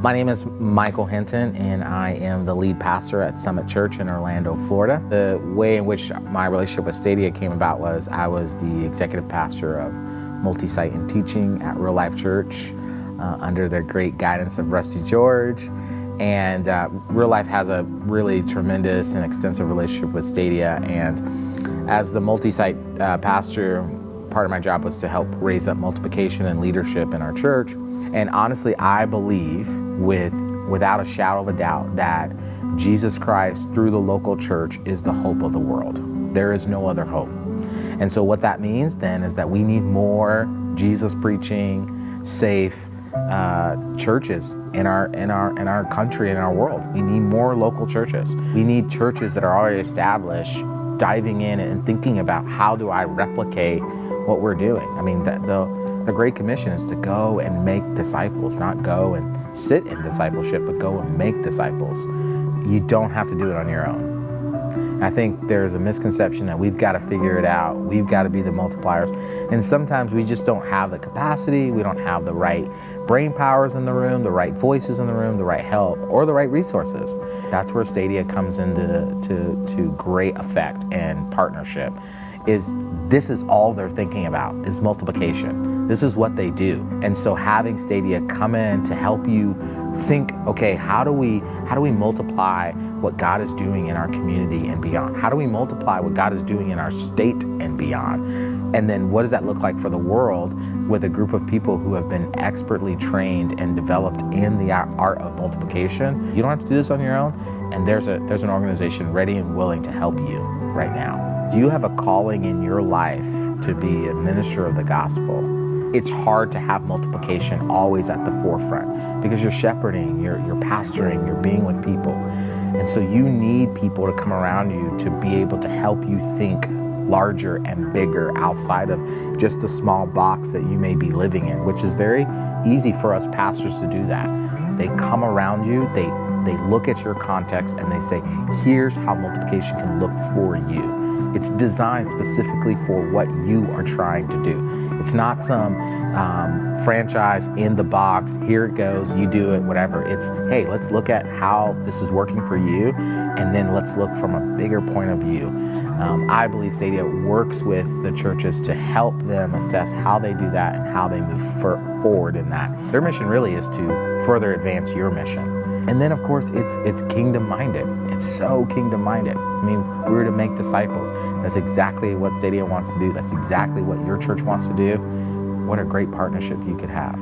My name is Michael Hinton, and I am the lead pastor at Summit Church in Orlando, Florida. The way in which my relationship with Stadia came about was I was the executive pastor of multi-site and teaching at Real Life Church under the great guidance of Rusty George. And Real Life has a really tremendous and extensive relationship with Stadia. And as the multi-site pastor, part of my job was to help raise up multiplication and leadership in our church. And honestly, I believe without a shadow of a doubt that Jesus Christ through the local church is the hope of the world. There is no other hope. And so what that means then is that we need more Jesus preaching, safe churches in our country, in our world. We need more local churches. We need churches that are already established, diving in and thinking about how do I replicate what we're doing. I mean, the Great Commission is to go and make disciples, not go and sit in discipleship, but go and make disciples. You don't have to do it on your own. I think there's a misconception that we've got to figure it out. We've got to be the multipliers. And sometimes we just don't have the capacity. We don't have the right brain powers in the room, the right voices in the room, the right help, or the right resources. That's where Stadia comes into great effect and partnership. This is all they're thinking about is multiplication. This is what they do. And so having Stadia come in to help you think, okay, how do we multiply what God is doing in our community and beyond? How do we multiply what God is doing in our state and beyond? And then what does that look like for the world with a group of people who have been expertly trained and developed in the art of multiplication? You don't have to do this on your own. And there's an organization ready and willing to help you right now. You have a calling in your life to be a minister of the gospel. It's hard to have multiplication always at the forefront because you're shepherding, you're pastoring, you're being with people. And so you need people to come around you to be able to help you think larger and bigger outside of just a small box that you may be living in, which is very easy for us pastors to do that. They come around you, they look at your context and they say, here's how multiplication can look for you. It's designed specifically for what you are trying to do. It's not some franchise in the box, here it goes, you do it, whatever. It's, hey, let's look at how this is working for you, and then let's look from a bigger point of view. I believe Stadia works with the churches to help them assess how they do that and how they move forward in that. Their mission really is to further advance your mission. And then, of course, it's kingdom-minded. It's so kingdom-minded. I mean, we're to make disciples. That's exactly what Stadia wants to do. That's exactly what your church wants to do. What a great partnership you could have.